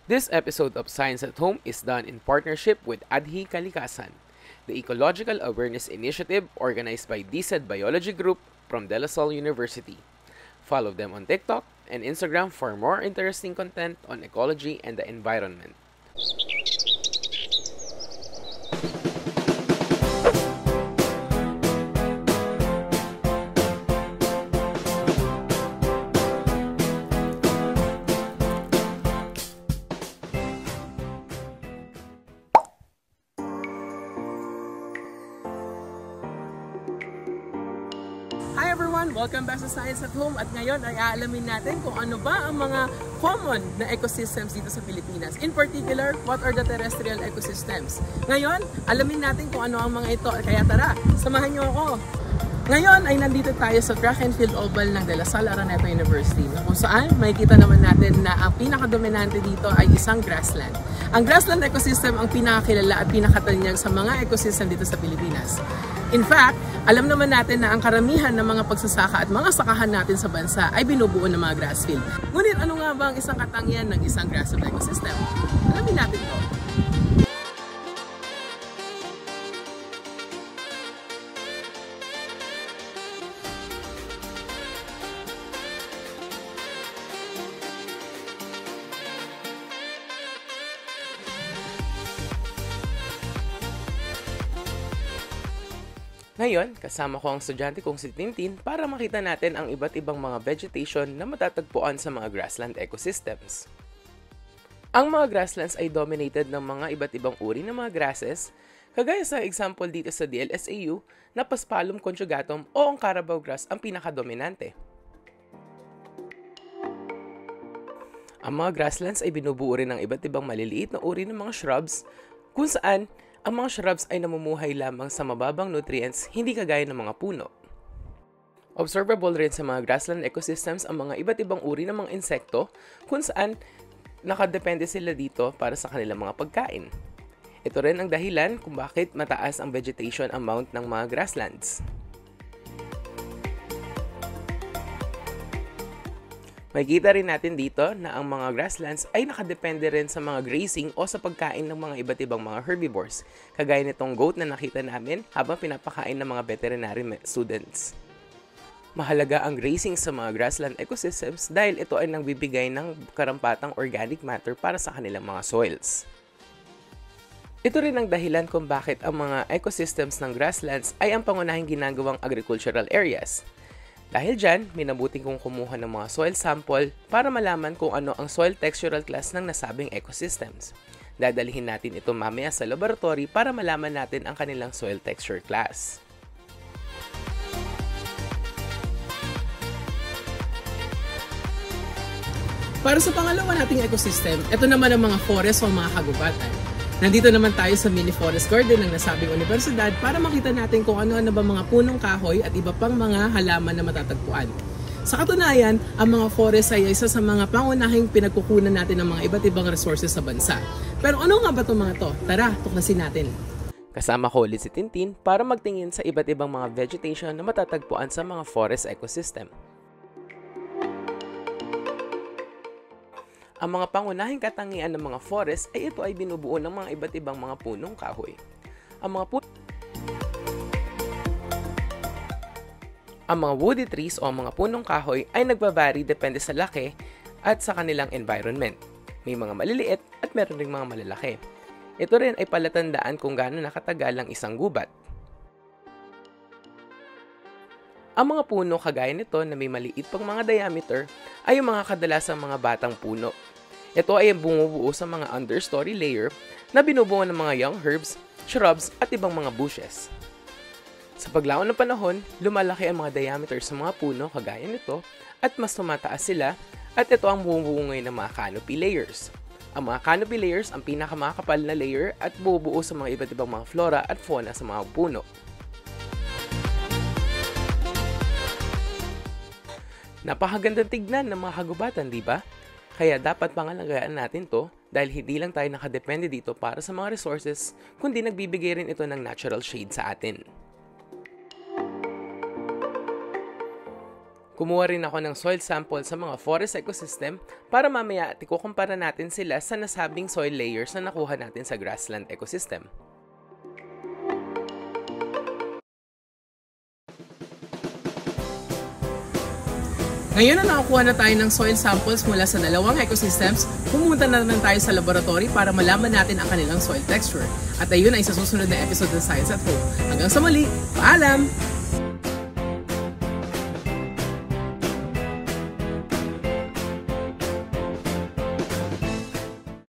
This episode of Science at Home is done in partnership with Adhi Kalikasan, the Ecological Awareness Initiative organized by DSED Biology Group from De La Salle University. Follow them on TikTok and Instagram for more interesting content on ecology and the environment. Hi everyone! Welcome back sa Science at Home at ngayon ay aalamin natin kung ano ba ang mga common na ecosystems dito sa Pilipinas. In particular, what are the terrestrial ecosystems? Ngayon, alamin natin kung ano ang mga ito. Kaya tara, samahan niyo ako! Ngayon ay nandito tayo sa Track and Field Oval ng De La Salle Araneta University kung saan makikita naman natin na ang pinakadominante dito ay isang grassland. Ang grassland ecosystem ang pinakakilala at pinakatanyag sa mga ecosystem dito sa Pilipinas. In fact, alam naman natin na ang karamihan ng mga pagsasaka at mga sakahan natin sa bansa ay binubuo ng mga grass field. Ngunit ano nga ba ang isang katangian ng isang grassland ecosystem? Alamin natin ito. Ngayon, kasama ko ang estudyante kong si Tintin para makita natin ang iba't ibang mga vegetation na matatagpuan sa mga grassland ecosystems. Ang mga grasslands ay dominated ng mga iba't ibang uri ng mga grasses, kagaya sa example dito sa DLSAU na Paspalum conjugatum o ang Carabao grass ang pinakadominante. Ang mga grasslands ay binubuo rin ng iba't ibang maliliit na uri ng mga shrubs kung saan ang mga shrubs ay namumuhay lamang sa mababang nutrients, hindi kagaya ng mga puno. Observable rin sa mga grassland ecosystems ang mga iba't ibang uri ng mga insekto kung saan nakadepende sila dito para sa kanilang mga pagkain. Ito rin ang dahilan kung bakit mataas ang vegetation amount ng mga grasslands. Makikita rin natin dito na ang mga grasslands ay nakadepende rin sa mga grazing o sa pagkain ng mga iba't ibang mga herbivores, kagaya nitong goat na nakita namin habang pinapakain ng mga veterinary students. Mahalaga ang grazing sa mga grassland ecosystems dahil ito ay nagbibigay ng karampatang organic matter para sa kanilang mga soils. Ito rin ang dahilan kung bakit ang mga ecosystems ng grasslands ay ang pangunahing ginagawang agricultural areas. Dahil dyan, minabuti kong kumuha ng mga soil sample para malaman kung ano ang soil textural class ng nasabing ecosystems. Dadalhin natin ito mamaya sa laboratory para malaman natin ang kanilang soil texture class. Para sa pangalawa nating ecosystem, ito naman ang mga forest o mga kagubatan. Nandito naman tayo sa mini forest garden ng nasabing universidad para makita natin kung ano-ano ba mga punong kahoy at iba pang mga halaman na matatagpuan. Sa katunayan, ang mga forest ay isa sa mga pangunahing pinagkukunan natin ng mga iba't ibang resources sa bansa. Pero ano nga ba itong mga to? Tara, tuklasin natin. Kasama ko ulit si Tintin para magtingin sa iba't ibang mga vegetation na matatagpuan sa mga forest ecosystem. Ang mga pangunahing katangian ng mga forest ay ito ay binubuo ng mga iba't ibang mga punong kahoy. Ang mga woody trees o mga punong kahoy ay nagbabari depende sa laki at sa kanilang environment. May mga maliliit at meron ring mga malalaki. Ito rin ay palatandaan kung gaano nakatagal ang isang gubat. Ang mga puno kagaya nito na may maliit pang mga diameter ay yung mga kadalasang mga batang puno. Ito ay bumubuo sa mga understory layer na binubuo ng mga young herbs, shrubs at ibang mga bushes. Sa paglaon ng panahon, lumalaki ang mga diameter sa mga puno kagaya nito at mas tumataas sila at ito ang bumubuo ngayon ng mga canopy layers. Ang mga canopy layers ang pinakamakapal na layer at bumubuo sa mga iba't ibang mga flora at fauna sa mga puno. Napakagandang tignan ng mga kagubatan, di ba? Kaya dapat pangalagaan natin to dahil hindi lang tayo nakadepende dito para sa mga resources, kundi nagbibigay rin ito ng natural shade sa atin. Kumuha rin ako ng soil sample sa mga forest ecosystem para mamaya ikukumpara natin sila sa nasabing soil layers na nakuha natin sa grassland ecosystem. Ngayon na nakakuha na tayo ng soil samples mula sa dalawang ecosystems, pumunta na naman tayo sa laboratory para malaman natin ang kanilang soil texture. At ayun ay sa susunod na episode ng Science at Home. Hanggang sa muli, paalam!